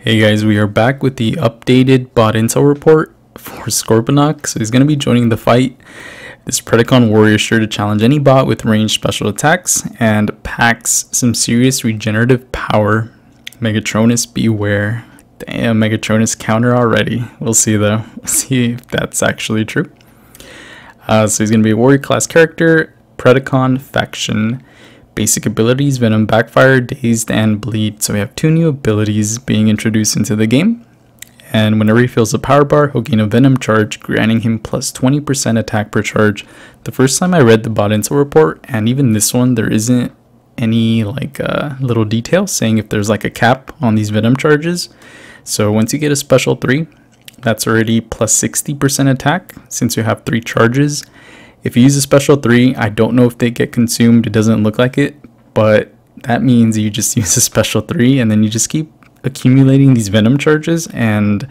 Hey guys, we are back with the updated bot intel report for Scorponok. So he's going to be joining the fight. This Predacon warrior is sure to challenge any bot with ranged special attacks and packs some serious regenerative power. Megatronus, beware. Damn, Megatronus counter already. We'll see though. We'll see if that's actually true. So he's going to be a warrior class character, Predacon faction. Basic abilities: Venom, Backfire, Dazed, and Bleed. So we have two new abilities being introduced into the game. And whenever he fills a power bar, he'll gain a Venom charge, granting him plus 20% attack per charge. The first time I read the bot intel report, and even this one, there isn't any little detail saying if there's like a cap on these Venom charges. So once you get a special 3, that's already plus 60% attack since you have 3 charges. If you use a special 3, I don't know if they get consumed. It doesn't look like it, but that means you just use a special 3 and then you just keep accumulating these Venom charges, and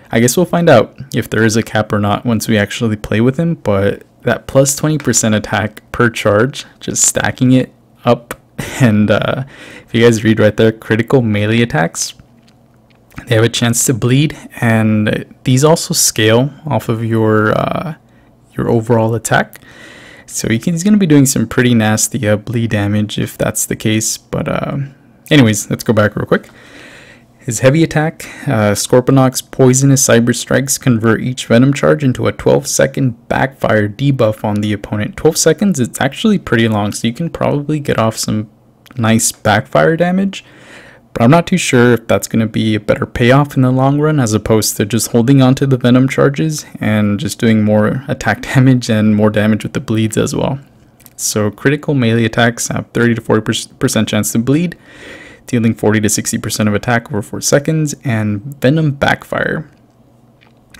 I guess we'll find out if there is a cap or not once we actually play with him. But that plus 20% attack per charge, just stacking it up, and if you guys read right there, critical melee attacks, they have a chance to bleed, and these also scale off of your overall attack. So he's going to be doing some pretty nasty bleed damage if that's the case. But anyways, let's go back real quick. His heavy attack, Scorponok's poisonous cyber strikes convert each Venom charge into a 12-second backfire debuff on the opponent. 12 seconds, it's actually pretty long, so you can probably get off some nice backfire damage. But I'm not too sure if that's going to be a better payoff in the long run, as opposed to just holding on to the Venom charges and just doing more attack damage and more damage with the bleeds as well. So critical melee attacks have 30 to 40% chance to bleed, dealing 40 to 60% of attack over 4 seconds, and Venom Backfire.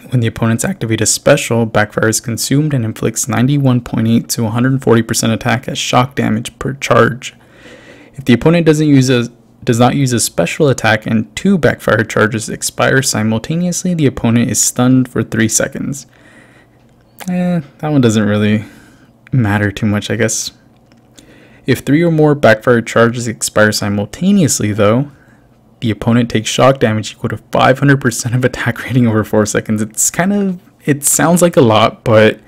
When the opponents activate a special, Backfire is consumed and inflicts 91.8 to 140% attack as shock damage per charge. If the opponent does not use a special attack and 2 backfire charges expire simultaneously, the opponent is stunned for 3 seconds. That one doesn't really matter too much, I guess. If 3 or more backfire charges expire simultaneously, though, the opponent takes shock damage equal to 500% of attack rating over 4 seconds. It sounds like a lot, but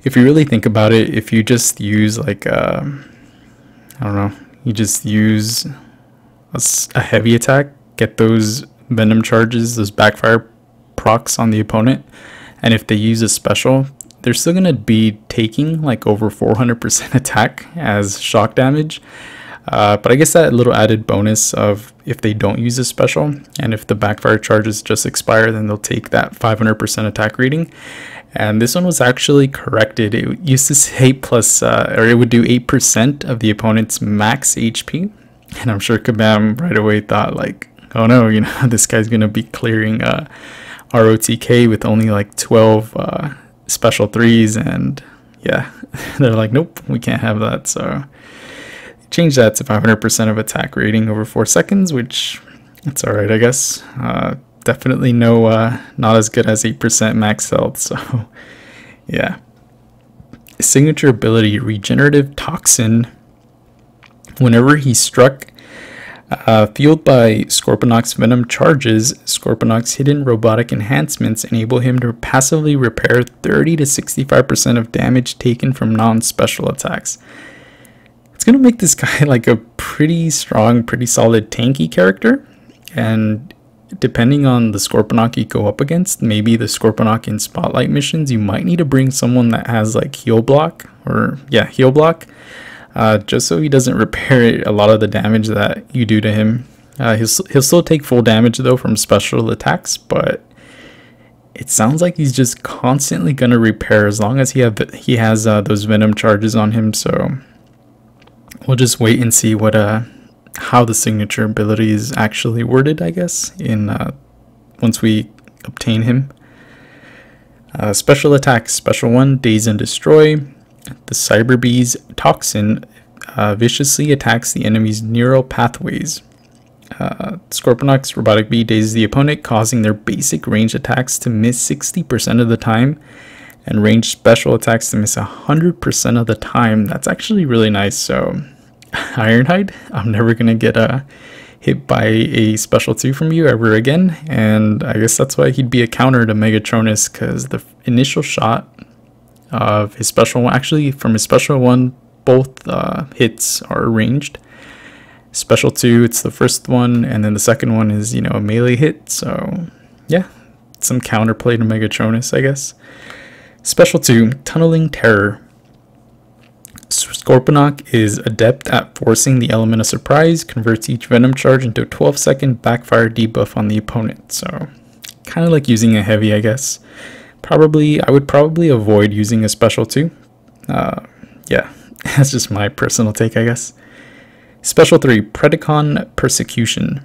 if you really think about it, if you just use you just use a heavy attack, get those Venom charges, those backfire procs on the opponent, and if they use a special, they're still going to be taking like over 400% attack as shock damage. But I guess that little added bonus of if they don't use a special and if the backfire charges just expire, then they'll take that 500% attack rating. And this one was actually corrected. It used to say it would do 8% of the opponent's max HP. And I'm sure Kabam right away thought like, oh no, this guy's going to be clearing ROTK with only like 12 special 3s, and yeah, they're like, nope, we can't have that. So change that to 500% of attack rating over 4 seconds, which it's all right, I guess. Definitely not as good as 8% max health. So yeah. Signature ability, Regenerative Toxin. Whenever he's struck, fueled by Scorponok's Venom charges, Scorponok's hidden robotic enhancements enable him to passively repair 30 to 65% of damage taken from non-special attacks. It's going to make this guy like a pretty strong, pretty solid tanky character. And depending on the Scorponok you go up against, maybe the Scorponok in Spotlight missions, you might need to bring someone that has like heal block, just so he doesn't repair a lot of the damage that you do to him. He'll still take full damage though from special attacks, but it sounds like he's just constantly gonna repair as long as he has those Venom charges on him. So we'll just wait and see how the signature ability is actually worded, I guess, once we obtain him. Special attacks, special 1, Daze and Destroy. The Cyber Bee's toxin viciously attacks the enemy's neural pathways. Scorponok's robotic bee dazes the opponent, causing their basic range attacks to miss 60% of the time, and ranged special attacks to miss 100% of the time. That's actually really nice. So Ironhide, I'm never gonna get hit by a special 2 from you ever again, and I guess that's why he'd be a counter to Megatronus, because the initial shot of his special one, actually from his special 1, both hits are ranged. Special 2, it's the first one, and then the second one is, you know, a melee hit. So yeah, some counterplay to Megatronus, I guess. Special 2, Tunneling Terror. Scorponok is adept at forcing the element of surprise, converts each venom charge into a 12-second backfire debuff on the opponent. So kind of like using a heavy, I guess. I would probably avoid using a special 2. Yeah, that's just my personal take, I guess. Special 3, Predacon Persecution.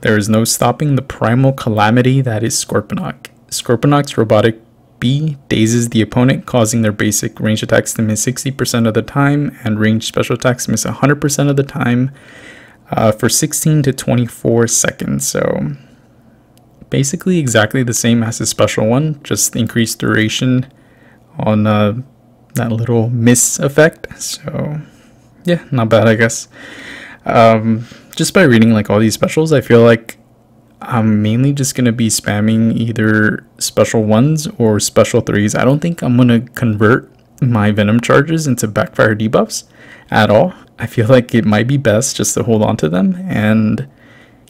There is no stopping the primal calamity that is Scorponok. Scorponok's robotic B dazes the opponent, causing their basic range attacks to miss 60% of the time and range special attacks to miss 100% of the time for 16 to 24 seconds. So basically exactly the same as his special 1, just increased duration on that little miss effect. So yeah, not bad, I guess. Just by reading like all these specials, I feel like I'm mainly just going to be spamming either special 1s or special 3s. I don't think I'm going to convert my venom charges into backfire debuffs at all. I feel like it might be best just to hold on to them and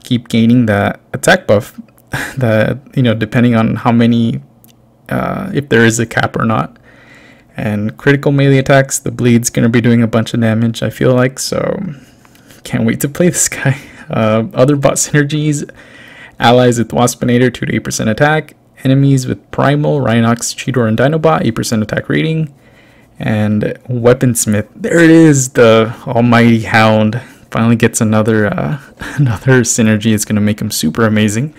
keep gaining that attack buff that, you know, depending on how many, if there is a cap or not. And critical melee attacks, the bleed's going to be doing a bunch of damage, I feel like, so can't wait to play this guy. Other bot synergies: allies with Waspinator, 2 to 8% attack, enemies with Primal, Rhinox, Cheetor, and Dinobot, 8% attack rating, and Weaponsmith. There it is, the almighty Hound. Finally gets another another synergy. It's going to make him super amazing.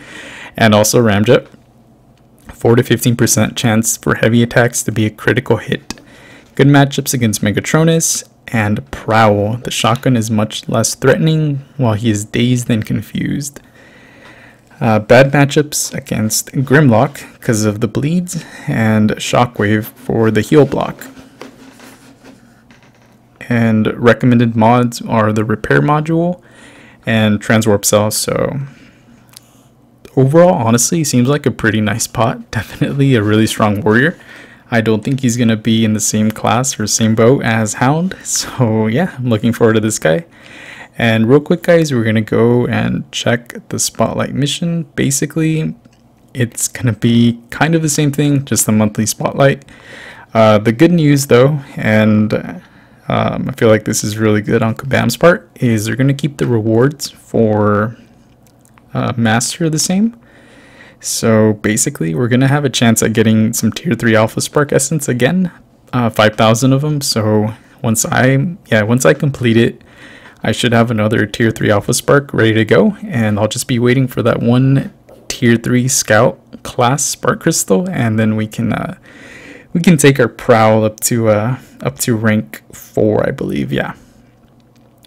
And also Ramjet. 4 to 15% chance for heavy attacks to be a critical hit. Good matchups against Megatronus and Prowl. The shotgun is much less threatening while he is dazed and confused. Bad matchups against Grimlock because of the bleeds, and Shockwave for the heal block. And recommended mods are the Repair Module and Transwarp Cell. So overall, honestly, seems like a pretty nice pot. Definitely a really strong warrior. I don't think he's going to be in the same class or same boat as Hound. So yeah, I'm looking forward to this guy. And real quick, guys, we're going to go and check the Spotlight mission. Basically, it's going to be kind of the same thing, just the monthly Spotlight. The good news, though, and I feel like this is really good on Kabam's part, is they're going to keep the rewards for Master the same. So basically, we're going to have a chance at getting some tier 3 Alpha Spark Essence again, 5,000 of them. So once I complete it, I should have another tier 3 Alpha Spark ready to go, and I'll just be waiting for that one tier 3 Scout class Spark Crystal, and then we can take our Prowl up to rank 4, I believe. Yeah,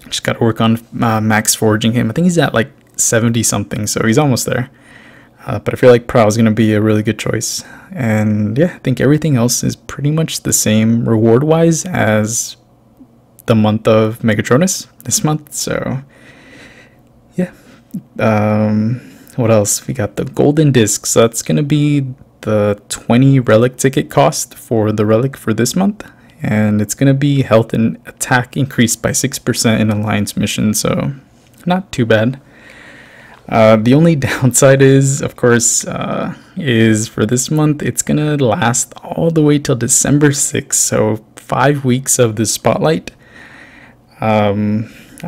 just got to work on max foraging him. I think he's at like 70 something, so he's almost there. But I feel like Prowl is going to be a really good choice. And yeah, I think everything else is pretty much the same reward wise as the month of Megatronus this month. So yeah, what else? We got the golden disc, so that's going to be the 20 relic ticket cost for the relic for this month, and it's going to be health and attack increased by 6% in alliance mission, so not too bad. The only downside is, of course, is for this month, it's going to last all the way till December 6th, so 5 weeks of the Spotlight. I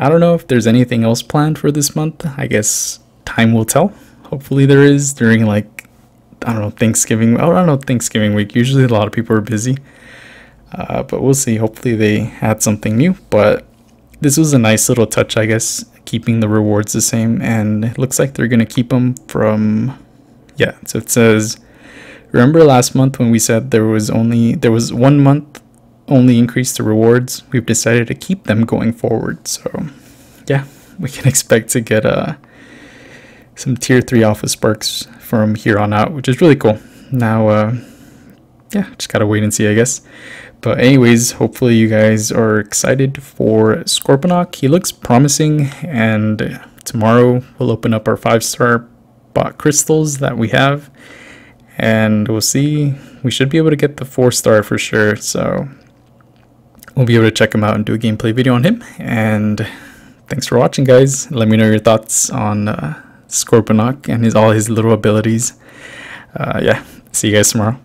don't know if there's anything else planned for this month. I guess time will tell. Hopefully there is during, like, I don't know, Thanksgiving. I don't know, Thanksgiving week. Usually a lot of people are busy. But we'll see. Hopefully they add something new. But this was a nice little touch, I guess, keeping the rewards the same. And it looks like they're going to keep them from... Yeah, so it says, remember last month when we said there was 1 month only increase to rewards? We've decided to keep them going forward. So yeah, we can expect to get some tier 3 Alpha Sparks from here on out, which is really cool. Now, yeah, just gotta wait and see, I guess. But anyways, hopefully you guys are excited for Scorponok. He looks promising, and tomorrow we'll open up our 5-star bot crystals that we have, and we'll see. We should be able to get the 4-star for sure, so we'll be able to check him out and do a gameplay video on him. And thanks for watching, guys. Let me know your thoughts on Scorponok and all his little abilities. Yeah, see you guys tomorrow.